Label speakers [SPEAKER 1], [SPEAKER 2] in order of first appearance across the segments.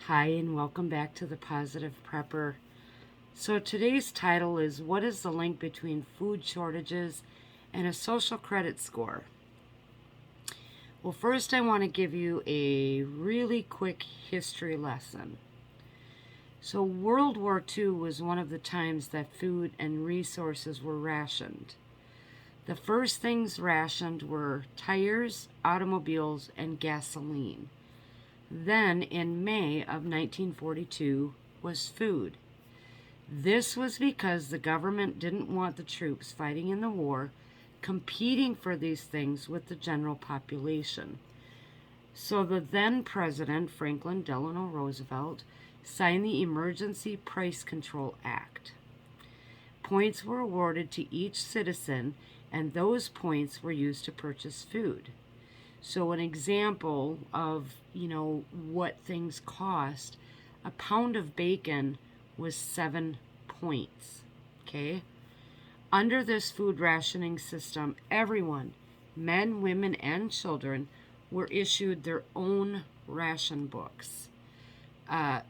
[SPEAKER 1] Hi, and welcome back to the Positive Prepper. So today's title is What is the link between food shortages and a social credit score? Well, first I want to give you a really quick history lesson. So World War II was one of the times that food and resources were rationed. The first things rationed were tires, automobiles, and gasoline. Then, in May of 1942, was food. This was because the government didn't want the troops fighting in the war competing for these things with the general population. So the then President, Franklin Delano Roosevelt, signed the Emergency Price Control Act. Points were awarded to each citizen, and those points were used to purchase food. So an example of, what things cost, a pound of bacon was 7 points, okay? Under this food rationing system, everyone, men, women, and children, were issued their own ration books. And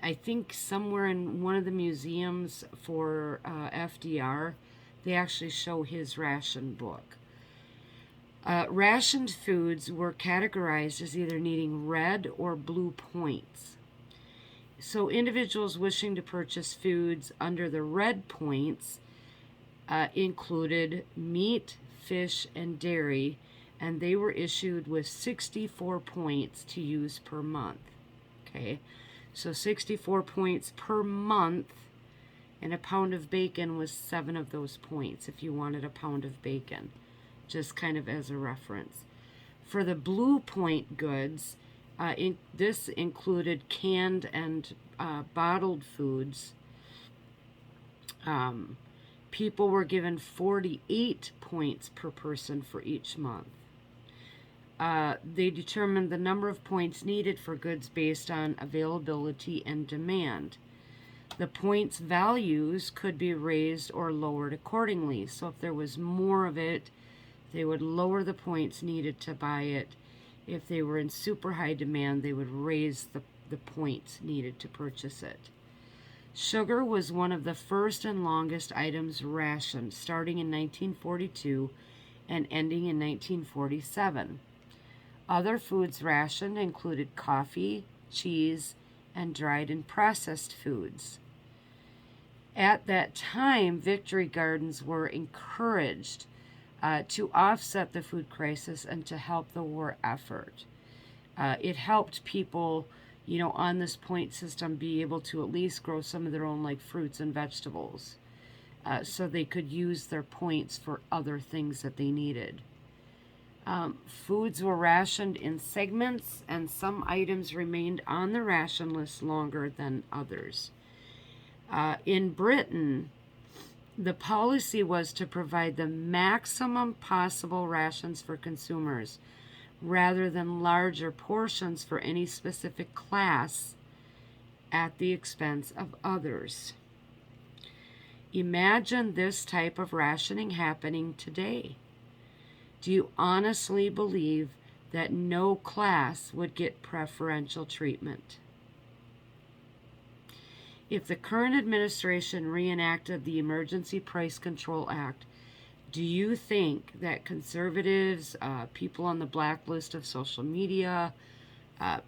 [SPEAKER 1] I think somewhere in one of the museums for FDR, they actually show his ration book. Rationed foods were categorized as either needing red or blue points. So individuals wishing to purchase foods under the red points included meat, fish, and dairy, and they were issued with 64 points to use per month. Okay, so 64 points per month, and a pound of bacon was 7 of those points if you wanted a pound of bacon, just kind of as a reference. For the blue point goods, this included canned and bottled foods. People were given 48 points per person for each month. They determined the number of points needed for goods based on availability and demand. The points values could be raised or lowered accordingly. So if there was more of it, they would lower the points needed to buy it. If they were in super high demand, they would raise the points needed to purchase it. Sugar was one of the first and longest items rationed, starting in 1942 and ending in 1947. Other foods rationed included coffee, cheese, and dried and processed foods. At that time, victory gardens were encouraged to offset the food crisis and to help the war effort. It helped people, on this point system be able to at least grow some of their own, like fruits and vegetables, so they could use their points for other things that they needed. Foods were rationed in segments, and some items remained on the ration list longer than others. In Britain, the policy was to provide the maximum possible rations for consumers rather than larger portions for any specific class at the expense of others. Imagine this type of rationing happening today. Do you honestly believe that no class would get preferential treatment? If the current administration reenacted the Emergency Price Control Act, do you think that conservatives, people on the blacklist of social media,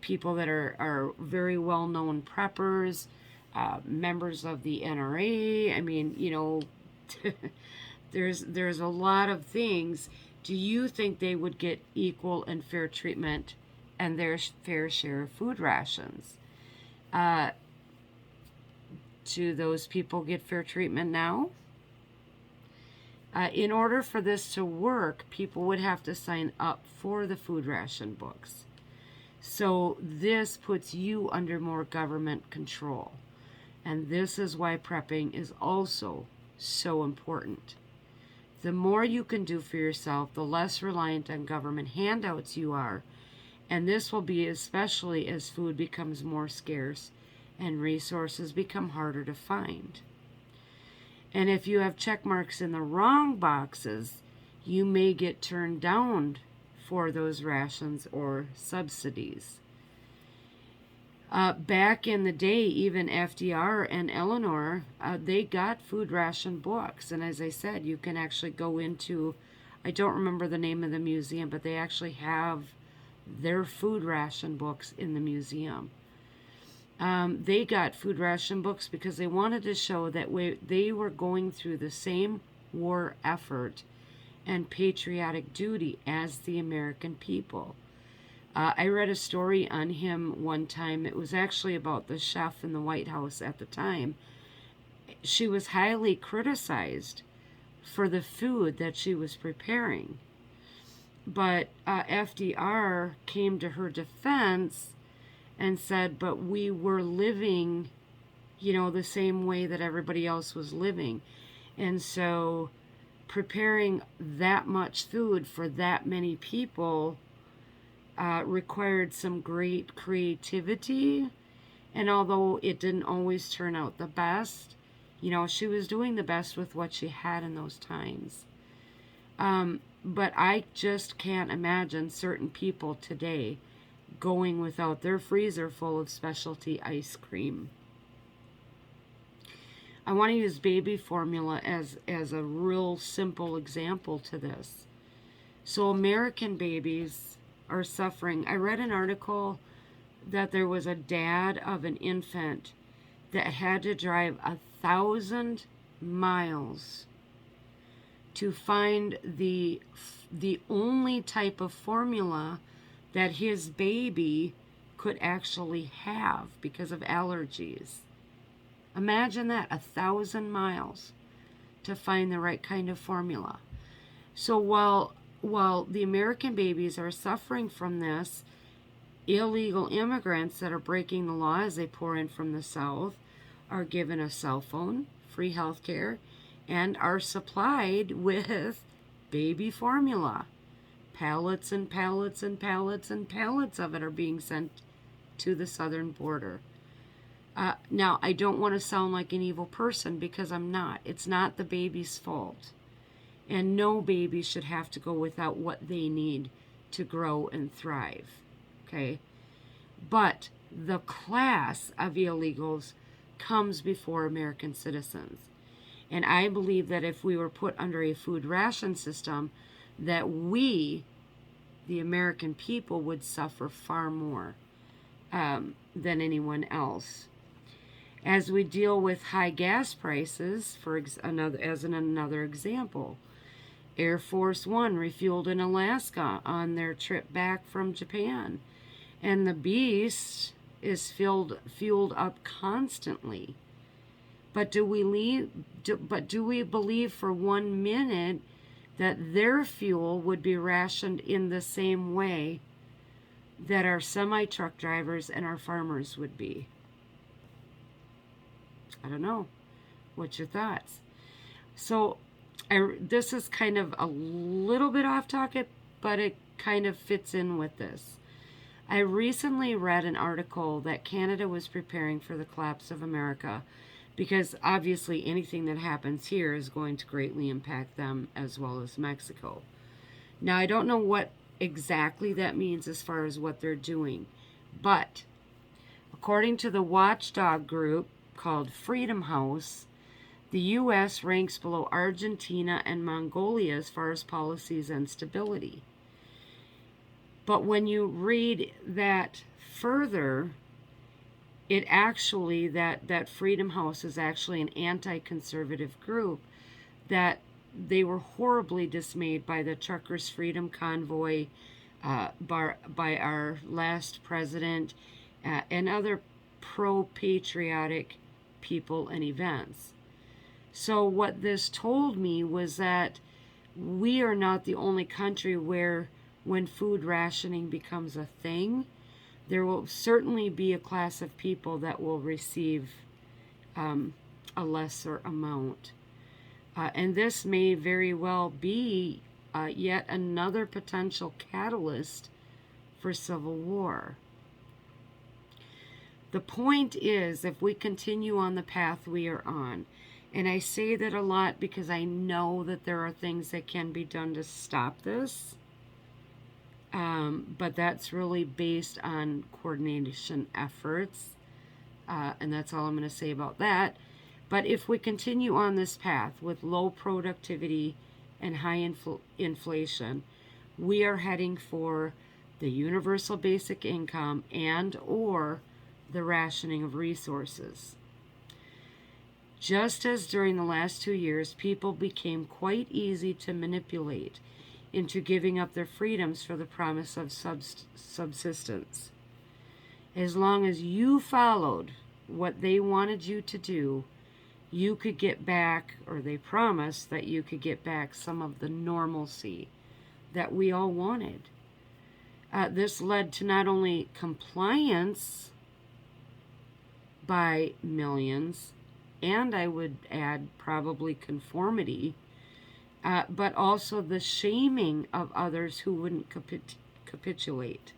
[SPEAKER 1] people that are very well-known preppers, members of the NRA, there's a lot of things. Do you think they would get equal and fair treatment and their fair share of food rations? Do those people get fair treatment now? In order for this to work, people would have to sign up for the food ration books. So this puts you under more government control. And this is why prepping is also so important. The more you can do for yourself, the less reliant on government handouts you are. And this will be especially as food becomes more scarce and resources become harder to find. And if you have check marks in the wrong boxes, you may get turned down for those rations or subsidies. Back in the day, even FDR and Eleanor, they got food ration books. And as I said, you can actually go into, I don't remember the name of the museum, but they actually have their food ration books in the museum. They got food ration books because they wanted to show that they were going through the same war effort and patriotic duty as the American people. I read a story on him one time. It was actually about the chef in the White House at the time. She was highly criticized for the food that she was preparing. But FDR came to her defense and said, but we were living, the same way that everybody else was living. And so preparing that much food for that many people required some great creativity. And although it didn't always turn out the best, she was doing the best with what she had in those times. But I just can't imagine certain people today going without their freezer full of specialty ice cream. I want to use baby formula as a real simple example to this. So American babies are suffering. I read an article that there was a dad of an infant that had to drive 1,000 miles to find the only type of formula that his baby could actually have because of allergies. Imagine that, 1,000 miles to find the right kind of formula. So while the American babies are suffering from this, illegal immigrants that are breaking the law as they pour in from the South are given a cell phone, free health care, and are supplied with baby formula. Pallets and pallets and pallets and pallets of it are being sent to the southern border. Now, I don't want to sound like an evil person because I'm not. It's not the baby's fault. And no baby should have to go without what they need to grow and thrive. Okay? But the class of illegals comes before American citizens. And I believe that if we were put under a food ration system, that we, the American people, would suffer far more than anyone else. As we deal with high gas prices, as another example, Air Force One refueled in Alaska on their trip back from Japan, and the Beast is fueled up constantly. But do we believe for 1 minute that their fuel would be rationed in the same way that our semi-truck drivers and our farmers would be? I don't know. What's your thoughts? So this is kind of a little bit off topic, but it kind of fits in with this. I recently read an article that Canada was preparing for the collapse of America because obviously anything that happens here is going to greatly impact them as well as Mexico. Now, I don't know what exactly that means as far as what they're doing, but according to the watchdog group called Freedom House, the U.S. ranks below Argentina and Mongolia as far as policies and stability. But when you read that further, it actually, that Freedom House is actually an anti-conservative group, that they were horribly dismayed by the Truckers' Freedom Convoy by our last president and other pro-patriotic people and events. So what this told me was that we are not the only country where when food rationing becomes a thing, there will certainly be a class of people that will receive a lesser amount. And this may very well be yet another potential catalyst for civil war. The point is, if we continue on the path we are on, and I say that a lot because I know that there are things that can be done to stop this, But that's really based on coordination efforts. And that's all I'm going to say about that. But if we continue on this path with low productivity and high inflation, we are heading for the universal basic income and or the rationing of resources. Just as during the last 2 years, people became quite easy to manipulate into giving up their freedoms for the promise of subsistence. As long as you followed what they wanted you to do, you could get back, or they promised that you could get back some of the normalcy that we all wanted. This led to not only compliance by millions, and I would add probably conformity, but also the shaming of others who wouldn't capitulate.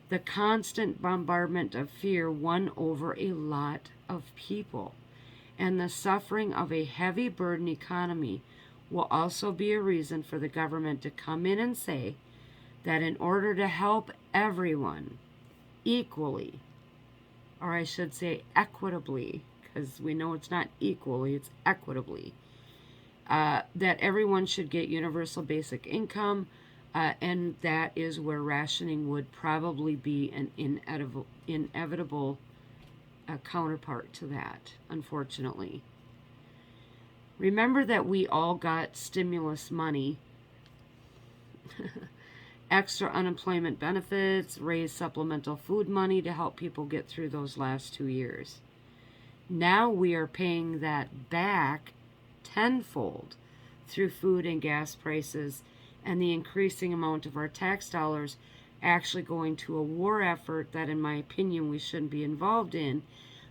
[SPEAKER 1] The constant bombardment of fear won over a lot of people, and the suffering of a heavy burden economy will also be a reason for the government to come in and say that in order to help everyone equally, or I should say equitably, because we know it's not equally, it's equitably, that everyone should get universal basic income, and that is where rationing would probably be an inevitable counterpart to that, unfortunately. Remember that we all got stimulus money, extra unemployment benefits, raised supplemental food money to help people get through those last 2 years. Now we are paying that back tenfold through food and gas prices and the increasing amount of our tax dollars actually going to a war effort that, in my opinion, we shouldn't be involved in,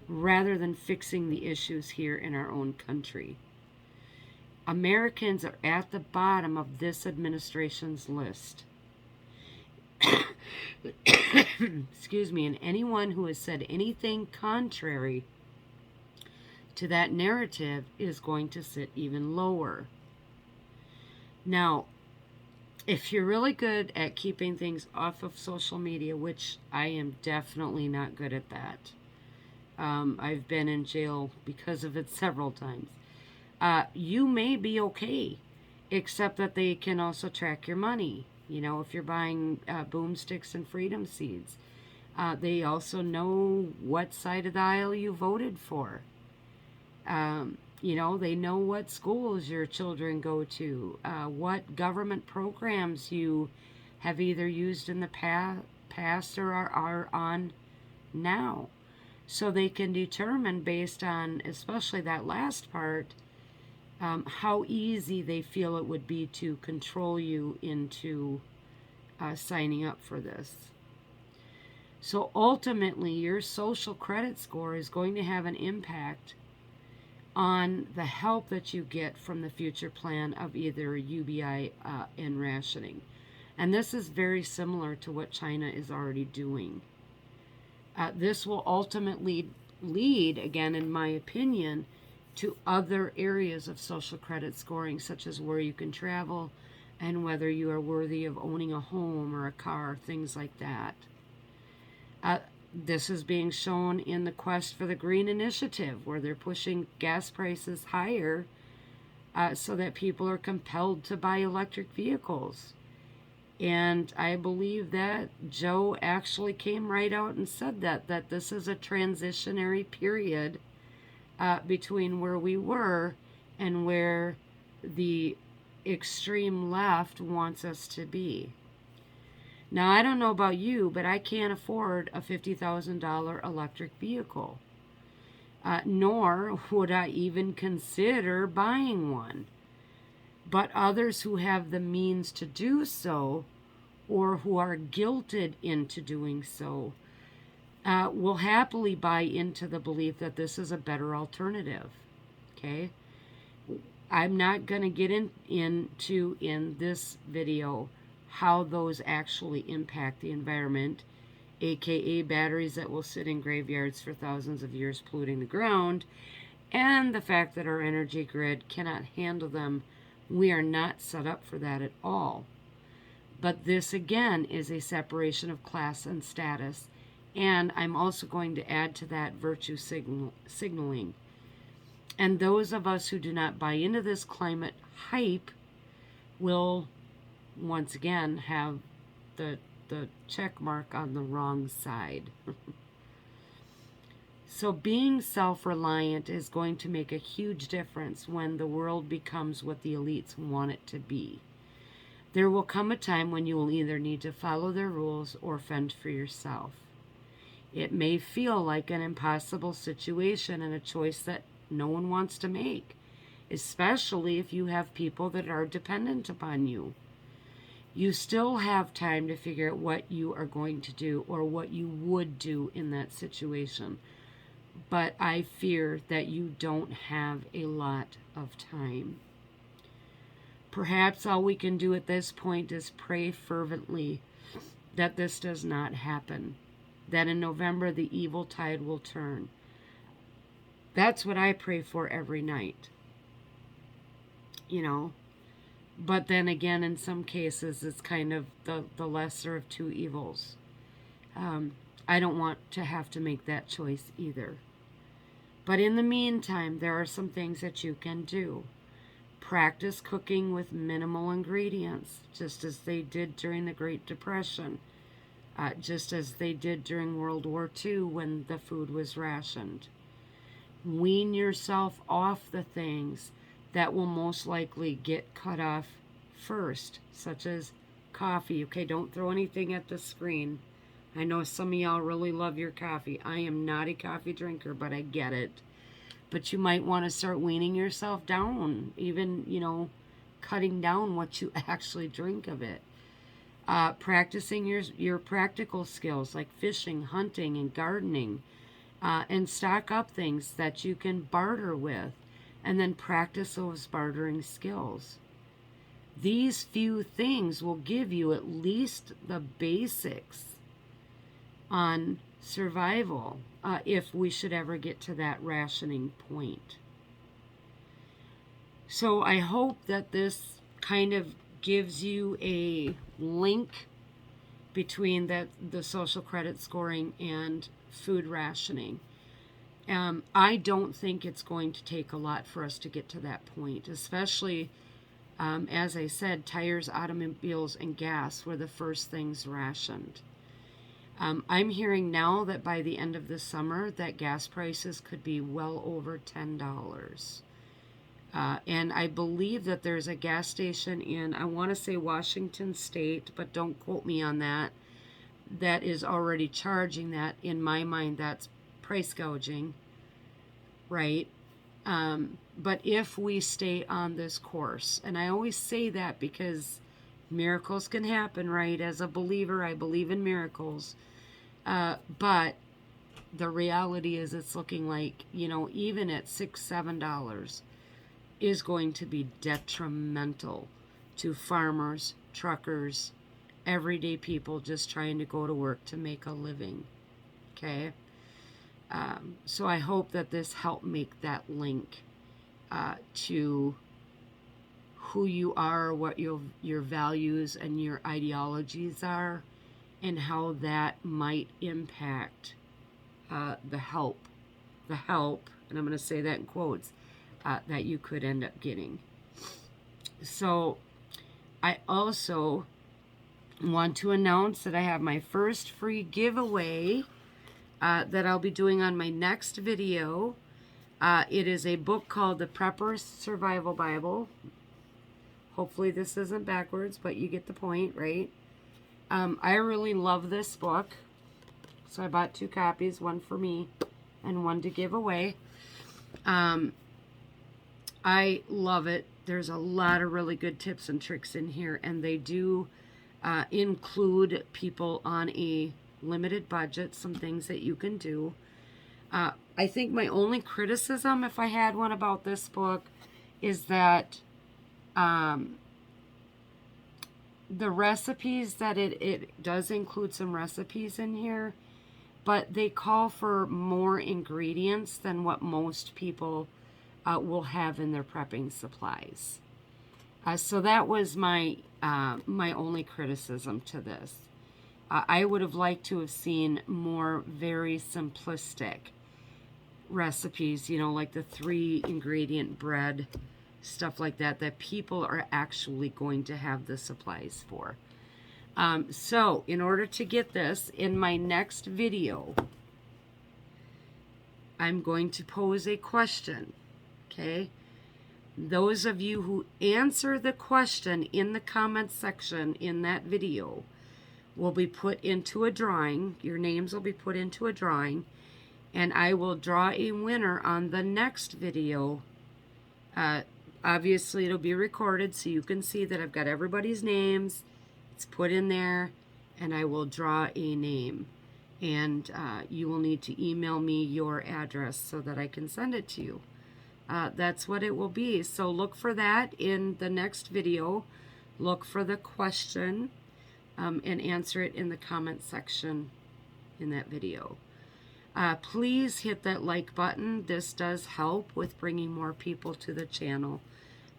[SPEAKER 1] rather than fixing the issues here in our own country. Americans are at the bottom of this administration's list. Excuse me, and anyone who has said anything contrary to that narrative is going to sit even lower. Now, if you're really good at keeping things off of social media, which I am definitely not good at that, I've been in jail because of it several times, you may be okay, except that they can also track your money. You know, if you're buying boomsticks and freedom seeds, they also know what side of the aisle you voted for. You know, they know what schools your children go to, what government programs you have either used in the past or are on now. So they can determine, based on especially that last part, how easy they feel it would be to control you into signing up for this. So ultimately, your social credit score is going to have an impact on the help that you get from the future plan of either UBI and rationing. And this is very similar to what China is already doing. This will ultimately lead, again, in my opinion, to other areas of social credit scoring, such as where you can travel and whether you are worthy of owning a home or a car, things like that. This is being shown in the quest for the Green Initiative, where they're pushing gas prices higher so that people are compelled to buy electric vehicles. And I believe that Joe actually came right out and said that this is a transitionary period between where we were and where the extreme left wants us to be. Now, I don't know about you, but I can't afford a $50,000 electric vehicle, nor would I even consider buying one. But others who have the means to do so, or who are guilted into doing so, will happily buy into the belief that this is a better alternative. Okay? I'm not going to get into in this video how those actually impact the environment, aka batteries that will sit in graveyards for thousands of years polluting the ground, and the fact that our energy grid cannot handle them. We are not set up for that at all. But this again is a separation of class and status. And I'm also going to add to that virtue signaling. And those of us who do not buy into this climate hype will once again have the check mark on the wrong side. So being self-reliant is going to make a huge difference when the world becomes what the elites want it to be. There will come a time when you will either need to follow their rules or fend for yourself. It may feel like an impossible situation and a choice that no one wants to make, especially if you have people that are dependent upon you. You still have time to figure out what you are going to do or what you would do in that situation. But I fear that you don't have a lot of time. Perhaps all we can do at this point is pray fervently that this does not happen, that in November the evil tide will turn. That's what I pray for every night, you know. But then again, in some cases, it's kind of the lesser of two evils. I don't want to have to make that choice either. But in the meantime, there are some things that you can do. Practice cooking with minimal ingredients, just as they did during the Great Depression, just as they did during World War II when the food was rationed. Wean yourself off the things that will most likely get cut off first, such as coffee. Okay, don't throw anything at the screen. I know some of y'all really love your coffee. I am not a coffee drinker, but I get it. But you might want to start weaning yourself down, even, you know, cutting down what you actually drink of it. Practicing your practical skills like fishing, hunting, and gardening. And stock up things that you can barter with, and then practice those bartering skills. These few things will give you at least the basics on survival if we should ever get to that rationing point. So I hope that this kind of gives you a link between the social credit scoring and food rationing. I don't think it's going to take a lot for us to get to that point, especially, as I said, tires, automobiles, and gas were the first things rationed. I'm hearing now that by the end of the summer that gas prices could be well over $10. And I believe that there's a gas station in, I want to say Washington State, but don't quote me on that, that is already charging that. In my mind, that's price gouging, right? But if we stay on this course, and I always say that because miracles can happen, right? As a believer, I believe in miracles. But the reality is it's looking like, you know, even at $6, $7 is going to be detrimental to farmers, truckers, everyday people just trying to go to work to make a living. Okay? So I hope that this helped make that link to who you are, what your values and your ideologies are, and how that might impact the help, and I'm going to say that in quotes, that you could end up getting. So I also want to announce that I have my first free giveaway that I'll be doing on my next video. It is a book called The Prepper Survival Bible. Hopefully this isn't backwards, but you get the point, right? I really love this book, so I bought 2 copies, one for me and one to give away. I love it. There's a lot of really good tips and tricks in here, and they do include people on a limited budget, some things that you can do. I think my only criticism, if I had one about this book, is that the recipes, that it does include some recipes in here, but they call for more ingredients than what most people will have in their prepping supplies. So that was my my only criticism to this. I would have liked to have seen more very simplistic recipes, you know, like the 3-ingredient bread, stuff like that, that people are actually going to have the supplies for. So in order to get this, in my next video, I'm going to pose a question, okay? Those of you who answer the question in the comment section in that video will be put into a drawing. Your names will be put into a drawing, and I will draw a winner on the next video. Obviously, it'll be recorded so you can see that I've got everybody's names. It's put in there, and I will draw a name. And you will need to email me your address so that I can send it to you. That's what it will be. So look for that in the next video. Look for the question and answer it in the comment section in that video. Please hit that like button. This does help with bringing more people to the channel.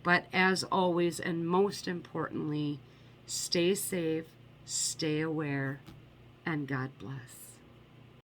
[SPEAKER 1] But as always, and most importantly, stay safe, stay aware, and God bless.